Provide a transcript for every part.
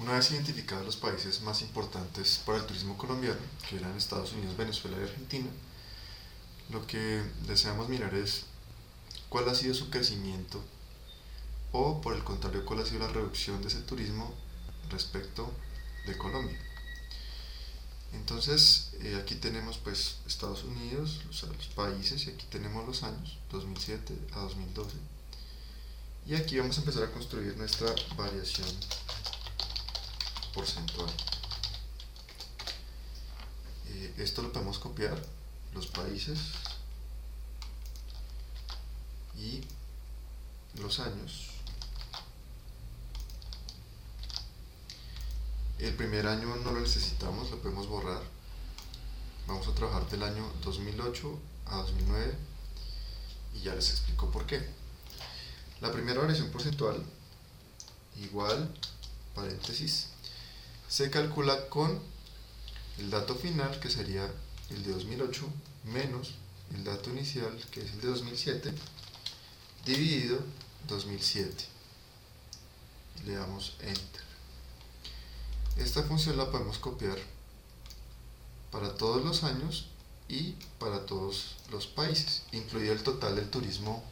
Una vez identificados los países más importantes para el turismo colombiano, que eran Estados Unidos, Venezuela y Argentina, lo que deseamos mirar es cuál ha sido su crecimiento o, por el contrario, cuál ha sido la reducción de ese turismo respecto de Colombia. Entonces, aquí tenemos pues Estados Unidos, o sea, los países, y aquí tenemos los años, 2007 a 2012. Y aquí vamos a empezar a construir nuestra variación porcentual. Esto lo podemos copiar, los países y los años. El primer año no lo necesitamos, lo podemos borrar. Vamos a trabajar del año 2008 a 2009 y ya les explico por qué. La primera variación porcentual, igual, paréntesis, se calcula con el dato final, que sería el de 2008, menos el dato inicial, que es el de 2007, dividido 2007. Le damos Enter. Esta función la podemos copiar para todos los años y para todos los países, incluido el total del turismo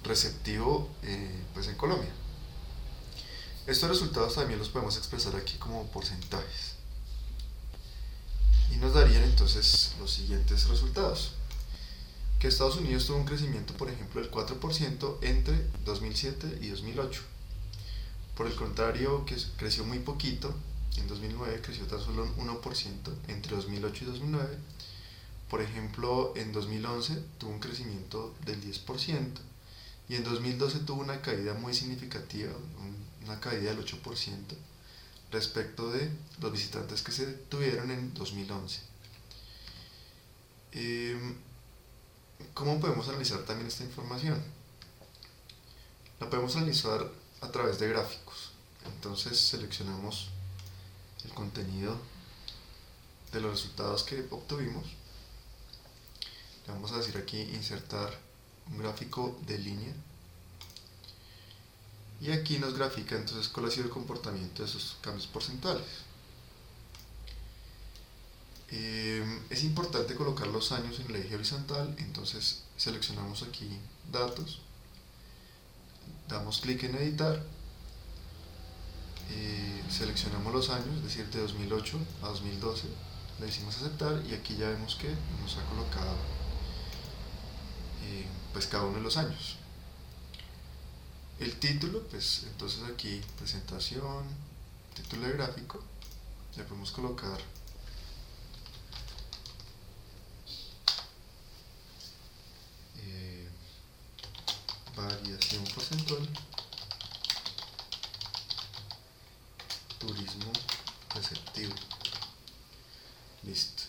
receptivo pues en Colombia. Estos resultados también los podemos expresar aquí como porcentajes y nos darían entonces los siguientes resultados: que Estados Unidos tuvo un crecimiento, por ejemplo, del 4% entre 2007 y 2008. Por el contrario, que creció muy poquito, en 2009 creció tan solo un 1% entre 2008 y 2009. Por ejemplo, en 2011 tuvo un crecimiento del 10% y en 2012 tuvo una caída muy significativa, una caída del 8% respecto de los visitantes que se tuvieron en 2011. ¿Cómo podemos analizar también esta información? La podemos analizar a través de gráficos. Entonces seleccionamos el contenido de los resultados que obtuvimos. Le vamos a decir aquí insertar un gráfico de línea. Y aquí nos grafica entonces cuál ha sido el comportamiento de esos cambios porcentuales. Es importante colocar los años en el eje horizontal, entonces seleccionamos aquí datos, damos clic en editar, seleccionamos los años, es decir, de 2008 a 2012, le decimos aceptar y aquí ya vemos que nos ha colocado pues cada uno de los años. El título, pues entonces aquí presentación, título de gráfico, le podemos colocar variación porcentual, turismo receptivo. Listo.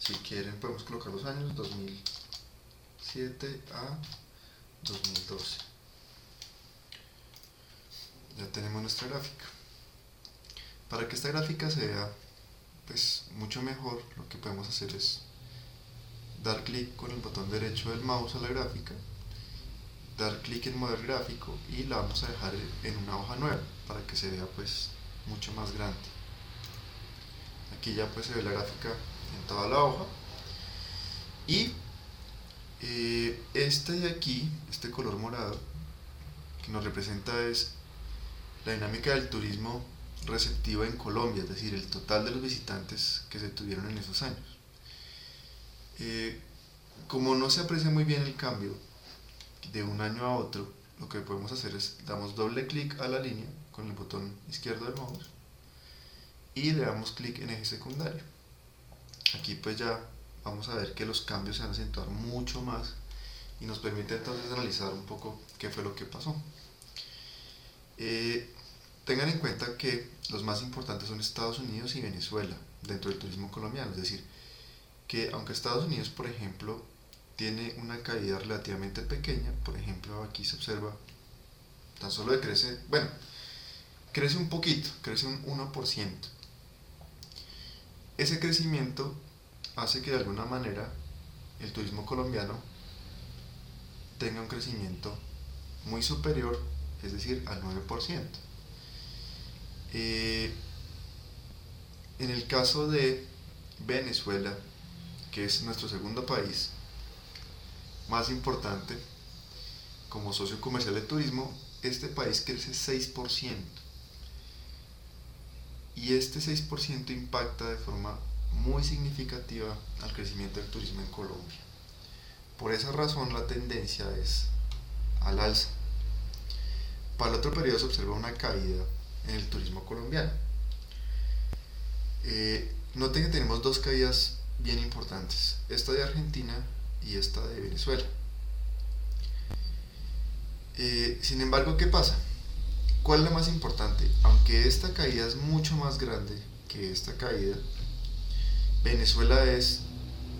Si quieren podemos colocar los años 2007 a 2012. Ya tenemos nuestra gráfica. Para que esta gráfica se vea pues mucho mejor, lo que podemos hacer es dar clic con el botón derecho del mouse a la gráfica, dar clic en mover gráfico y la vamos a dejar en una hoja nueva para que se vea pues mucho más grande. Aquí ya pues se ve la gráfica en toda la hoja y este de aquí, este color morado que nos representa es la dinámica del turismo receptivo en Colombia, es decir, el total de los visitantes que se tuvieron en esos años. Como no se aprecia muy bien el cambio de un año a otro, lo que podemos hacer es damos doble clic a la línea con el botón izquierdo del mouse y le damos clic en eje secundario. Aquí pues ya vamos a ver que los cambios se van a acentuar mucho más y nos permite entonces analizar un poco qué fue lo que pasó. Tengan en cuenta que los más importantes son Estados Unidos y Venezuela dentro del turismo colombiano, es decir, que aunque Estados Unidos, por ejemplo, tiene una caída relativamente pequeña, por ejemplo aquí se observa tan solo decrece, bueno, crece un poquito, crece un 1%. Ese crecimiento hace que de alguna manera el turismo colombiano tenga un crecimiento muy superior, es decir, al 9%. Eh, en el caso de Venezuela, que es nuestro segundo país más importante como socio comercial de turismo, este país crece 6%. Y este 6% impacta de forma muy significativa al crecimiento del turismo en Colombia. Por esa razón la tendencia es al alza. Para el otro periodo se observa una caída en el turismo colombiano. Noten que tenemos dos caídas bien importantes, esta de Argentina y esta de Venezuela. Sin embargo, ¿qué pasa? ¿Cuál es la más importante? Aunque esta caída es mucho más grande que esta caída, Venezuela es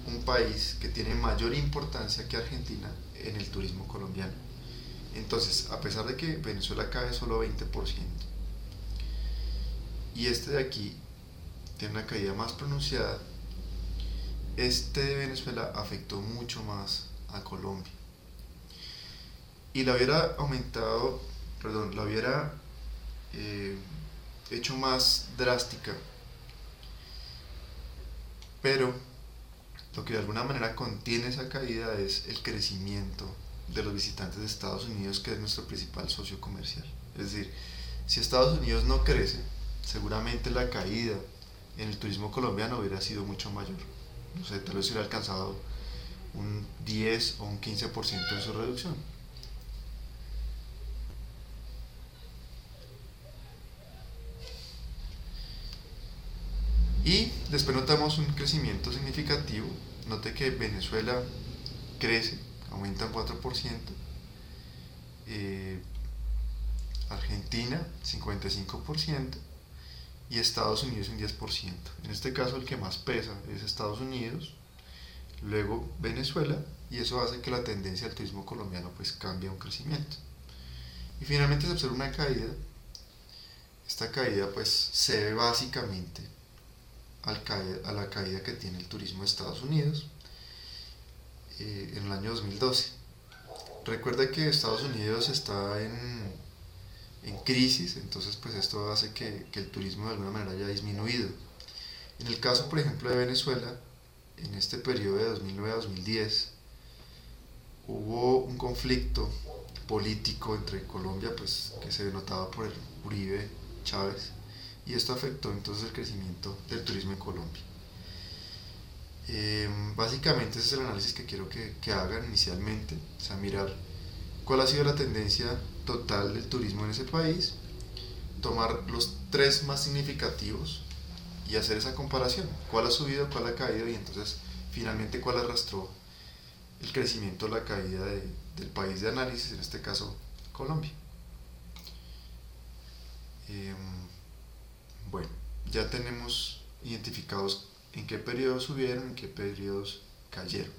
un país que tiene mayor importancia que Argentina en el turismo colombiano. Entonces, a pesar de que Venezuela cae solo 20% y este de aquí tiene una caída más pronunciada, este de Venezuela afectó mucho más a Colombia y la hubiera aumentado, perdón, la hubiera hecho más drástica, pero lo que de alguna manera contiene esa caída es el crecimiento de los visitantes de Estados Unidos, que es nuestro principal socio comercial. Es decir, si Estados Unidos no crece, seguramente la caída en el turismo colombiano hubiera sido mucho mayor. No sé, tal vez hubiera alcanzado un 10 o un 15% en su reducción. Y después notamos un crecimiento significativo. Note que Venezuela crece, aumenta un 4%, Argentina 55% y Estados Unidos un 10%. En este caso el que más pesa es Estados Unidos, luego Venezuela, y eso hace que la tendencia del turismo colombiano pues cambie a un crecimiento. Y finalmente se observa una caída. Esta caída pues se debe básicamente a la caída que tiene el turismo de Estados Unidos en el año 2012. Recuerda que Estados Unidos está en crisis, entonces pues esto hace que el turismo de alguna manera haya disminuido. En el caso por ejemplo de Venezuela, en este periodo de 2009 a 2010 hubo un conflicto político entre Colombia, pues que se denotaba por el Uribe Chávez, y esto afectó entonces el crecimiento del turismo en Colombia. Básicamente ese es el análisis que quiero que hagan inicialmente, o sea, mirar cuál ha sido la tendencia total del turismo en ese país, tomar los tres más significativos y hacer esa comparación, cuál ha subido, cuál ha caído y entonces finalmente cuál arrastró el crecimiento o la caída del país de análisis, en este caso Colombia. Bueno, ya tenemos identificados en qué periodos subieron, en qué periodos cayeron.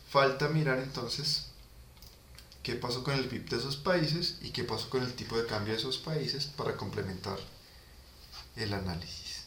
Falta mirar entonces qué pasó con el PIB de esos países y qué pasó con el tipo de cambio de esos países para complementar el análisis.